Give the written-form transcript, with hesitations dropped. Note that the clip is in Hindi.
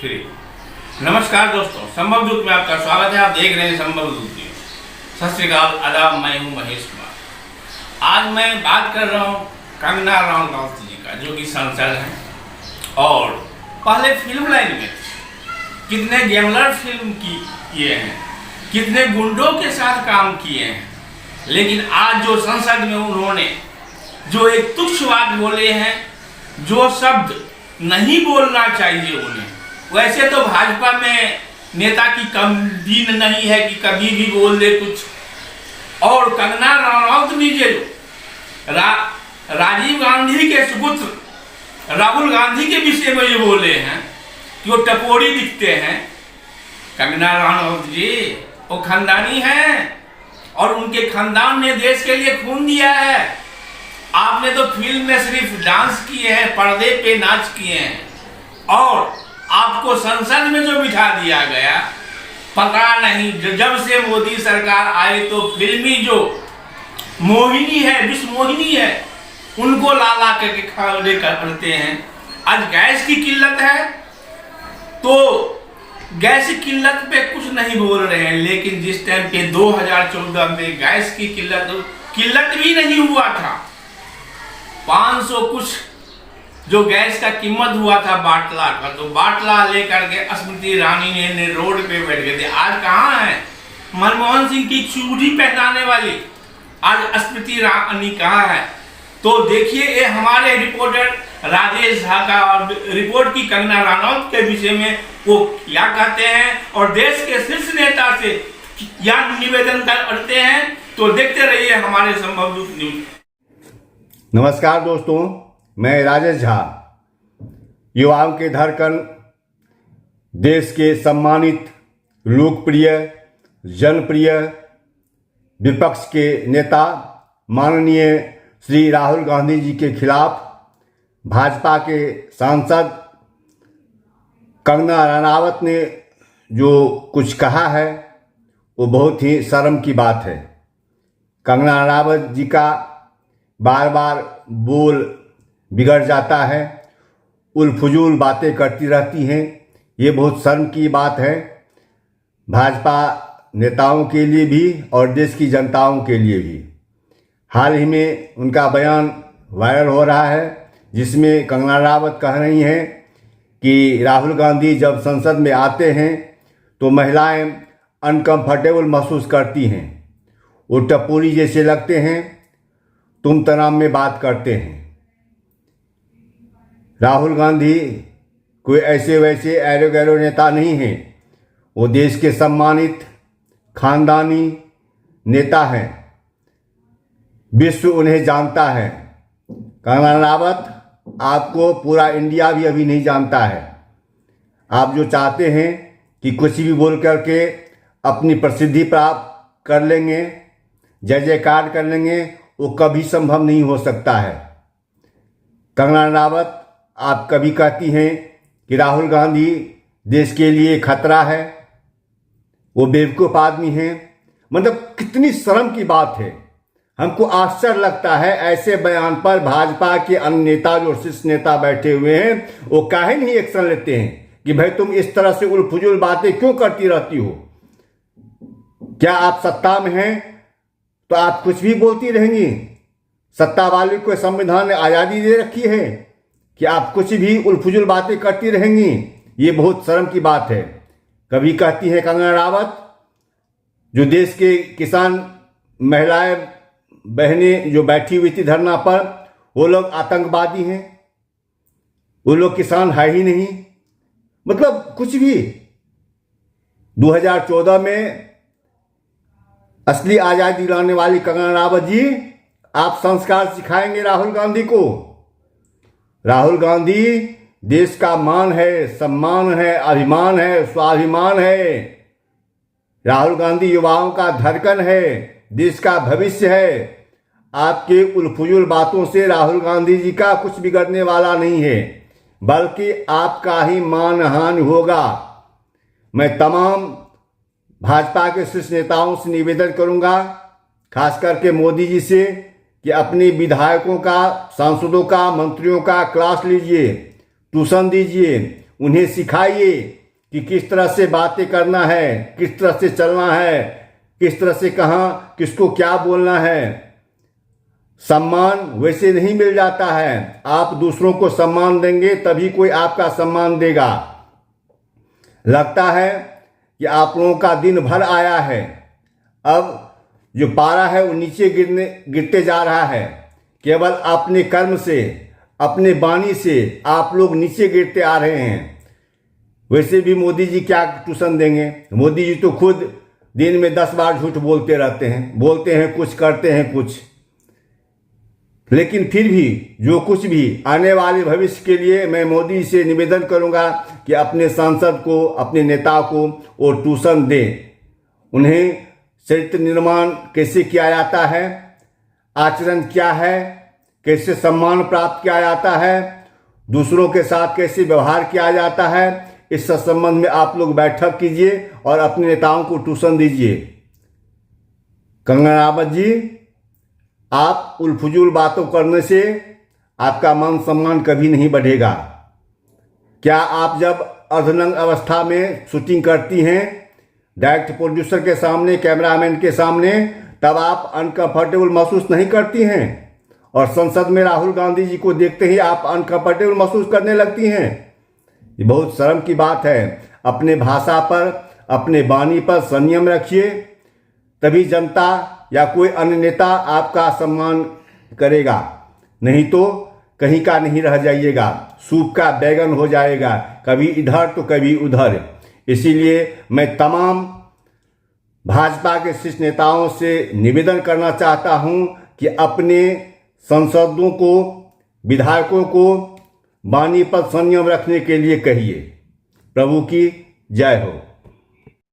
फ्री। नमस्कार दोस्तों, संभव दूत में आपका स्वागत है। आप देख रहे हैं संभव दूत न्यूज। सत श्री अकाल, आदाब, मैं हूं महेश कुमार। आज मैं बात कर रहा हूं कंगना रनौत जी का, जो कि सांसद हैं और पहले फिल्म लाइन में थे। कितने गैमलर फिल्म किए हैं, कितने गुंडों के साथ काम किए हैं, लेकिन आज जो संसद में उन्होंने जो एक तुच्छ बात बोले हैं, जो शब्द नहीं बोलना चाहिए उन्हें। वैसे तो भाजपा में नेता की कमी नहीं है कि कभी भी बोल दे कुछ। और कंगना रनौत भी जो राजीव गांधी के सुपुत्र राहुल गांधी के विषय में जो बोले हैं कि वो टपोरी दिखते हैं। कंगना रनौत जी वो खानदानी हैं और उनके खानदान ने देश के लिए खून दिया है। आपने तो फिल्म में सिर्फ डांस किए हैं, पर्दे पे नाच किए हैं, और आपको संसद में जो बिठा दिया गया, पता नहीं जब से मोदी सरकार आए तो फिल्मी जो मोहिनी है, विश्व मोहिनी है, उनको ला ला करके खड़े करते हैं। आज गैस की किल्लत है तो गैस की किल्लत पे कुछ नहीं बोल रहे हैं, लेकिन जिस टाइम पे 2014 में गैस की किल्लत भी नहीं हुआ था, 500 कुछ जो गैस का कीमत हुआ था बाटला का, तो बाटला लेकर के स्मृति ईरानी ने रोड पे बैठ गए थे। आज कहाँ है मनमोहन सिंह की चूड़ी पहनाने वाली, आज स्मृति ईरानी कहाँ है? तो देखिए ये हमारे रिपोर्टर राजेश झा का रिपोर्ट की कंगना रनौत के विषय में वो क्या कहते हैं और देश के शीर्ष नेता से क्या निवेदन करते हैं। तो देखते रहिए हमारे संभव दूत न्यूज। नमस्कार दोस्तों, मैं राजेश झा, युवाओं के धड़कन, देश के सम्मानित, लोकप्रिय, जनप्रिय विपक्ष के नेता माननीय श्री राहुल गांधी जी के खिलाफ भाजपा के सांसद कंगना रनौत ने जो कुछ कहा है वो बहुत ही शर्म की बात है। कंगना रनौत जी का बार बार बोल बिगड़ जाता है, उलफुजूल बातें करती रहती हैं। ये बहुत शर्म की बात है भाजपा नेताओं के लिए भी और देश की जनताओं के लिए भी। हाल ही में उनका बयान वायरल हो रहा है, जिसमें कंगना रनौत कह रही हैं कि राहुल गांधी जब संसद में आते हैं तो महिलाएं अनकंफर्टेबल महसूस करती हैं, वो टपोरी जैसे लगते हैं, तुम तनाव में बात करते हैं। राहुल गांधी कोई ऐसे वैसे एरो गैरो नेता नहीं हैं, वो देश के सम्मानित खानदानी नेता हैं, विश्व उन्हें जानता है। कंगना रनौत आपको पूरा इंडिया भी अभी नहीं जानता है। आप जो चाहते हैं कि कुछ भी बोल करके अपनी प्रसिद्धि प्राप्त कर लेंगे, जय जयकार कर लेंगे, वो कभी संभव नहीं हो सकता है। कंगना रनौत आप कभी कहती हैं कि राहुल गांधी देश के लिए खतरा है, वो बेवकूफ़ आदमी हैं। मतलब कितनी शर्म की बात है। हमको आश्चर्य लगता है ऐसे बयान पर भाजपा के अन्य नेता जो शीर्ष नेता बैठे हुए हैं वो काहे नहीं एक्शन लेते हैं कि भाई तुम इस तरह से उलफुजुल बातें क्यों करती रहती हो। क्या आप सत्ता में हैं तो आप कुछ भी बोलती रहेंगी? सत्ता वाले को संविधान ने आज़ादी दे रखी है कि आप कुछ भी उलफुजुल बातें करती रहेंगी? ये बहुत शर्म की बात है। कभी कहती है कंगना रनौत जो देश के किसान महिलाएं बहनें जो बैठी हुई थी धरना पर, वो लोग आतंकवादी हैं, वो लोग किसान है ही नहीं। मतलब कुछ भी। 2014 में असली आज़ादी दिलाने वाली कंगना रनौत जी, आप संस्कार सिखाएंगे राहुल गांधी को? राहुल गांधी देश का मान है, सम्मान है, अभिमान है, स्वाभिमान है। राहुल गांधी युवाओं का धड़कन है, देश का भविष्य है। आपके उलफुजुल बातों से राहुल गांधी जी का कुछ बिगड़ने वाला नहीं है, बल्कि आपका ही मानहानि होगा। मैं तमाम भाजपा के शीर्ष नेताओं से निवेदन करूंगा, खास करके मोदी जी से, कि अपने विधायकों का, सांसदों का, मंत्रियों का क्लास लीजिए, ट्यूशन दीजिए, उन्हें सिखाइए कि किस तरह से बातें करना है, किस तरह से चलना है, किस तरह से कहाँ किसको क्या बोलना है। सम्मान वैसे नहीं मिल जाता है, आप दूसरों को सम्मान देंगे तभी कोई आपका सम्मान देगा। लगता है कि आप लोगों का दिन भर आया है, अब जो पारा है वो नीचे गिरते जा रहा है। केवल अपने कर्म से, अपने वाणी से आप लोग नीचे गिरते आ रहे हैं। वैसे भी मोदी जी क्या ट्यूशन देंगे? मोदी जी तो खुद दिन में 10 बार झूठ बोलते रहते हैं, बोलते हैं कुछ, करते हैं कुछ। लेकिन फिर भी जो कुछ भी आने वाले भविष्य के लिए मैं मोदी से निवेदन करूंगा कि अपने सांसद को, अपने नेता को वो ट्यूशन दें। उन्हें चरित्र निर्माण कैसे किया जाता है, आचरण क्या है, कैसे सम्मान प्राप्त किया जाता है, दूसरों के साथ कैसे व्यवहार किया जाता है, इस संबंध में आप लोग बैठक कीजिए और अपने नेताओं को ट्यूशन दीजिए। कंगना रावत जी, आप उलफुजूल बातों करने से आपका मान सम्मान कभी नहीं बढ़ेगा। क्या आप जब अर्धनग्न अवस्था में शूटिंग करती हैं डायरेक्ट प्रोड्यूसर के सामने, कैमरामैन के सामने, तब आप अनकंफर्टेबल महसूस नहीं करती हैं? और संसद में राहुल गांधी जी को देखते ही आप अनकंफर्टेबल महसूस करने लगती हैं? ये बहुत शर्म की बात है। अपने भाषा पर, अपने वाणी पर संयम रखिए, तभी जनता या कोई अन्य नेता आपका सम्मान करेगा। नहीं तो कहीं का नहीं रह जाइएगा, सूप का बैगन हो जाएगा, कभी इधर तो कभी उधर। इसीलिए मैं तमाम भाजपा के शीर्ष नेताओं से निवेदन करना चाहता हूं कि अपने सांसदों को, विधायकों को वाणी पर संयम रखने के लिए कहिए। प्रभु की जय हो।